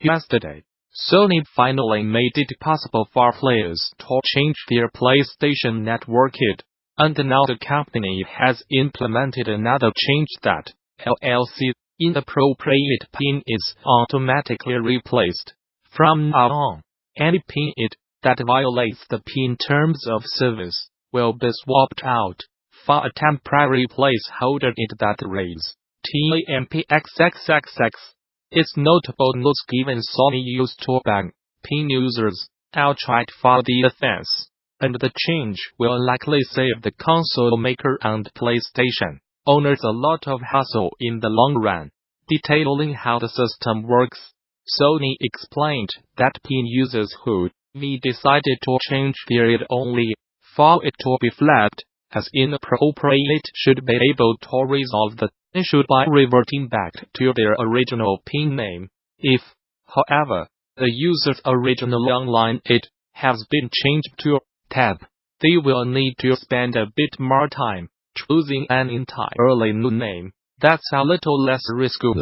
Yesterday, Sony finally made it possible for players to change their PlayStation Network kit, and now the company has implemented another change that LLC inappropriate PIN is automatically replaced. From now on, any PIN that violates the PIN terms of service will be swapped out for a temporary placeholder that reads TAMPXXXX. It's notable news given Sony used to ban PIN users outright for the offense, and the change will likely save the console maker and PlayStation owners a lot of hassle in the long run. Detailing how the system works, Sony explained that PIN users who decided to change their ID only for it to be flagged as inappropriate should be able to resolve the issue by reverting back to their original PIN name. If, however, the user's original online ID has been changed to tab, they will need to spend a bit more time choosing an entirely new name that's a little less risky.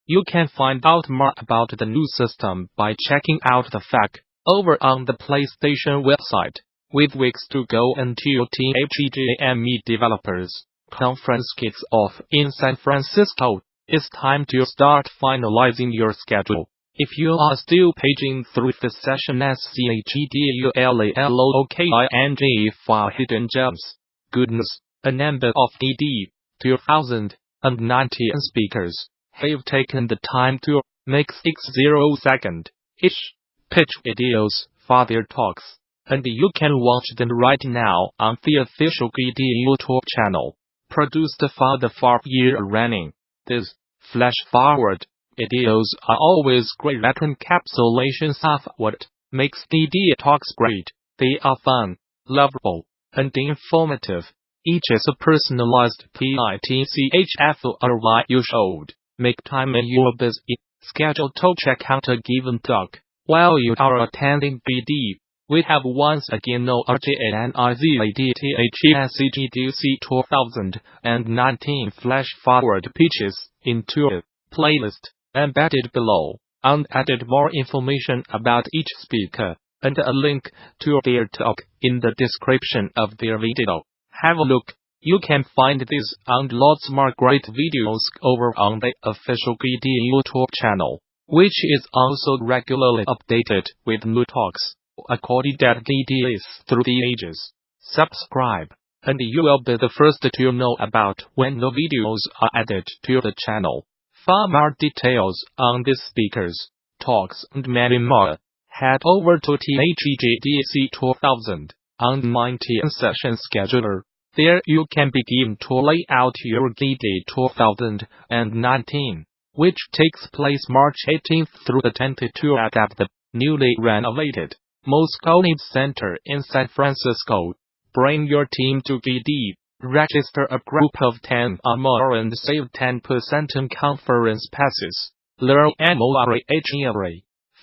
You can find out more about the new system by checking out the FAQ over on the PlayStation website. With weeks to go until THEGAME Developers Conference kicks off in San Francisco, it's time to start finalizing your schedule. If you are still paging through the session SCHEDULALOOKING for hidden gems, good news, a number of ED 2019 speakers have taken the time to make 60-second-ish pitch videos for their talks, and you can watch them right now on the official GD YouTube channel. Produced for the 4th year running, these flash-forward videos are always great encapsulations of what makes DD Talks great. They are fun, lovable, and informative. Each is a personalized PITCHFORY. You should make time in your busy schedule to check out a given talk while you are attending BD. We have once again no RGANIZADTHESCGDC 2019 flash-forward pitches into a playlist embedded below, and added more information about each speaker, and a link to their talk in the description of their video. Have a look. You can find this and lots more great videos over on the official GD YouTube channel, which is also regularly updated with new talks, according to GDs through the ages. Subscribe, and you will be the first to know about when new videos are added to the channel. For more details on these speakers, talks, and many more, head over to THEGDC 2019 session scheduler. There you can begin to lay out your GD 2019, which takes place March 18th through the 22nd at the newly renovated Moscone Center in San Francisco. Bring your team to GD, register a group of 10 or more and save 10% on conference passes. Learn more.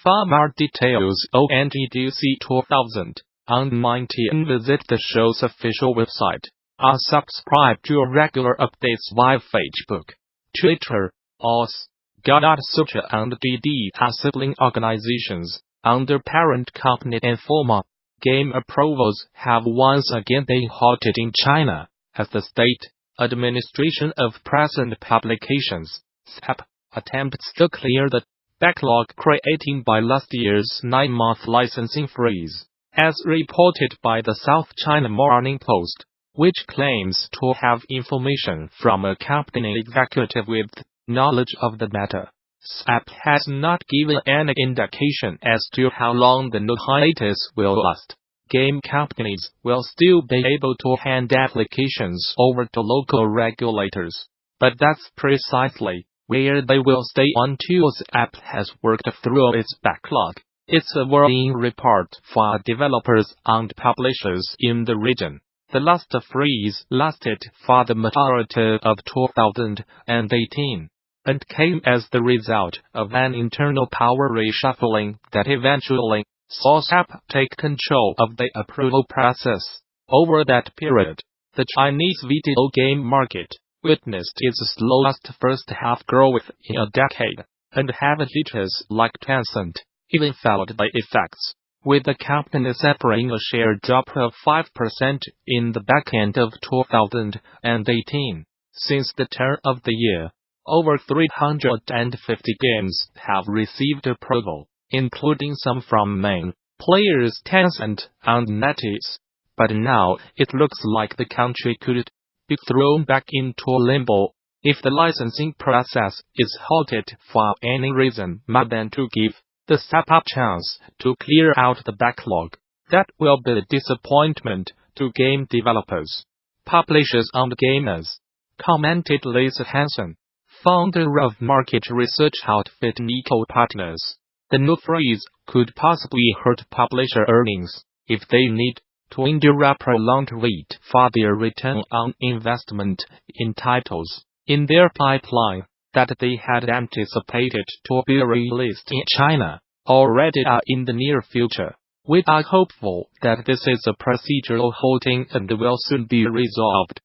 For more details on GDC 2019, visit the show's official website, or subscribe to regular updates via Facebook, Twitter, OS, Gamasutra, and GD are sibling organizations under parent company Informa. Game approvals have once again been halted in China, as the State Administration of Present Publications (SAP) attempts to clear the backlog created by last year's 9-month licensing freeze, as reported by the South China Morning Post, which claims to have information from a company executive with knowledge of the matter. SAP has not given any indication as to how long the new hiatus will last. Game companies will still be able to hand applications over to local regulators, but that's precisely where they will stay until SAP has worked through its backlog. It's a worrying report for developers and publishers in the region. The last freeze lasted for the majority of 2018, and came as the result of an internal power reshuffling that eventually saw SAP take control of the approval process. Over that period, the Chinese video game market witnessed its slowest first-half growth in a decade, and heavy hitters like Tencent even felt the effects, with the company suffering a share drop of 5% in the back end of 2018. Since the turn of the year, over 350 games have received approval, including some from main players Tencent and NetEase. But now it looks like the country could be thrown back into limbo if the licensing process is halted for any reason more than to give the startup chance to clear out the backlog. That will be a disappointment to game developers, publishers and gamers, commented Lisa Hansen, founder of market research outfit Nico Partners. The new freeze could possibly hurt publisher earnings if they need to endure a prolonged wait for their return on investment in titles in their pipeline that they had anticipated to be released in China already in the near future. We are hopeful that this is a procedural holding and will soon be resolved.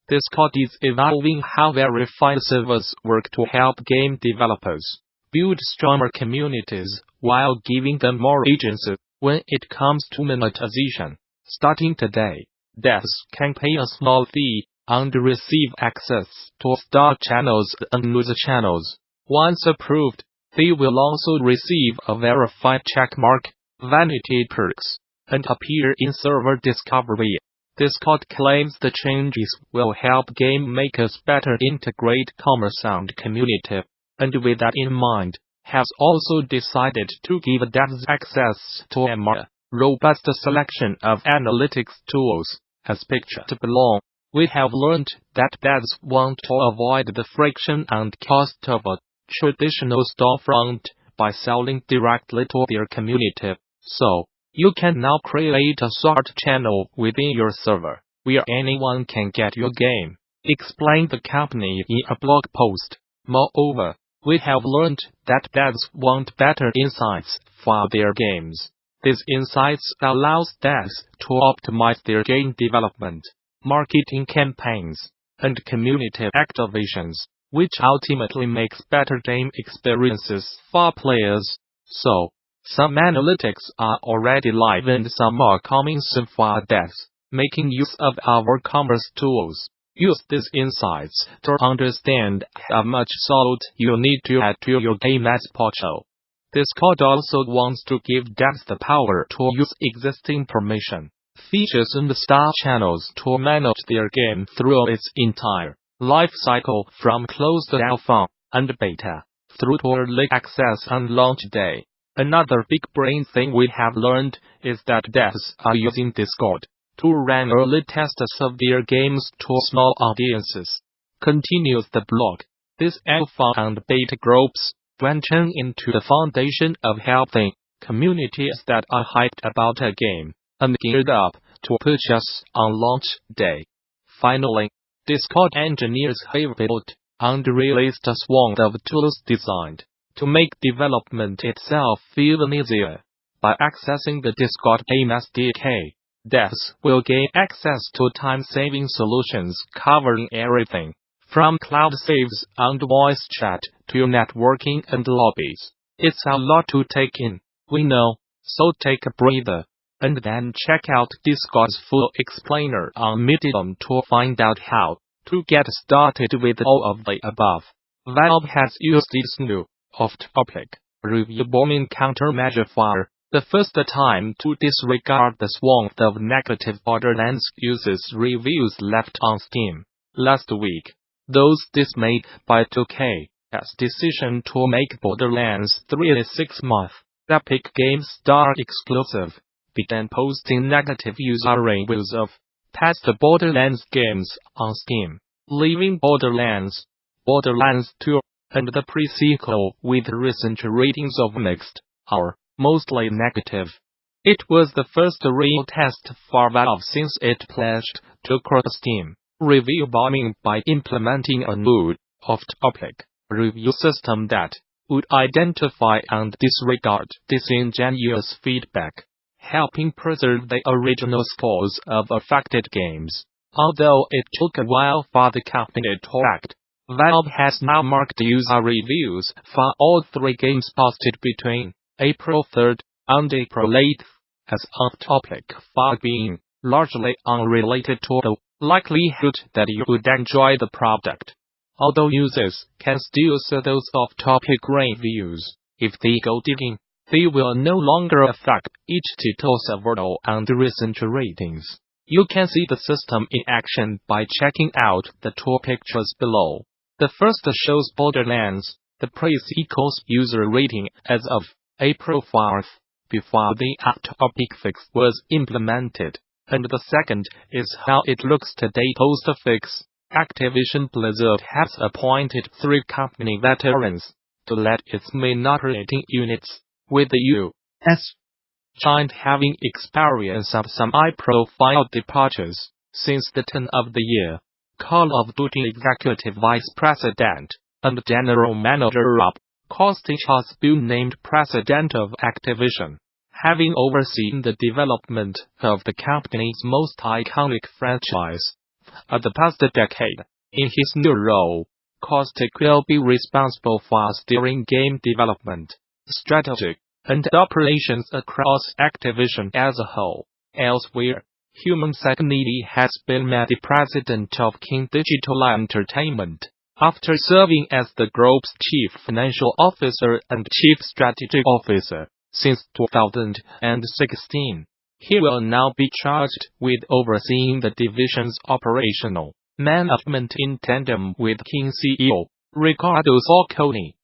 Discord is evolving how verified servers work to help game developers build stronger communities while giving them more agency when it comes to monetization. Starting today, devs can pay a small fee and receive access to star channels and news channels. Once approved, they will also receive a verified checkmark, vanity perks, and appear in server discovery. Discord claims the changes will help game makers better integrate commerce and community, and with that in mind, has also decided to give devs access to a more robust selection of analytics tools, as pictured below. We have learned that devs want to avoid the friction and cost of a traditional storefront by selling directly to their community. So, you can now create a sort channel within your server, where anyone can get your game, explained the company in a blog post. Moreover, we have learned that devs want better insights for their games. These insights allows devs to optimize their game development, marketing campaigns, and community activations, which ultimately makes better game experiences for players. So, some analytics are already live and some are coming soon for devs, making use of our commerce tools. Use these insights to understand how much salt you need to add to your game as portal. Discord also wants to give devs the power to use existing permission, features and star channels to manage their game through its entire life cycle from closed alpha and beta through to early access and launch day. Another big brain thing we have learned is that devs are using Discord to run early tests of their games to small audiences. Continues the blog. These alpha and beta groups branching into the foundation of helping communities that are hyped about a game and geared up to purchase on launch day. Finally, Discord engineers have built and released a swarm of tools designed to make development itself even easier. By accessing the Discord Game SDK, devs will gain access to time-saving solutions covering everything from cloud saves and voice chat to networking and lobbies. It's a lot to take in, we know, so take a breather, and then check out Discord's full explainer on Medium to find out how to get started with all of the above. Valve has used its new off-topic review bombing countermeasure for the first time to disregard the swarm of negative Borderlands users reviews left on Steam. Last week, those dismayed by 2K's decision to make Borderlands 3 a 6-month Epic Games Store exclusive began posting negative user reviews of past Borderlands games on Steam, leaving Borderlands 2, and the pre-sequel with recent ratings of mixed, or mostly negative. It was the first real test for Valve since it pledged to crush Steam review bombing by implementing a new, off-topic review system that would identify and disregard disingenuous feedback, helping preserve the original scores of affected games. Although it took a while for the company to act, Valve has now marked user reviews for all 3 games posted between April 3rd and April 8th as off-topic for being largely unrelated to the likelihood that you would enjoy the product. Although users can still see those off-topic reviews, if they go digging, they will no longer affect each title's overall and recent ratings. You can see the system in action by checking out the 2 pictures below. The first shows Borderlands. The praise equals user rating as of April 4th, before the off-topic fix was implemented. And the second is how it looks today post-fix. Activision Blizzard has appointed 3 company veterans to lead its main operating units, with the U.S. giant having experienced some high-profile departures since the turn of the year. Call of Duty Executive Vice President and General Manager Rob Kostich has been named President of Activision, having overseen the development of the company's most iconic franchise for the past decade. In his new role, Kostich will be responsible for steering game development, strategy, and operations across Activision as a whole. Elsewhere, Human Secondity has been made president of King Digital Entertainment, after serving as the group's chief financial officer and chief strategic officer since 2016. He will now be charged with overseeing the division's operational management in tandem with King CEO Riccardo Zacconi.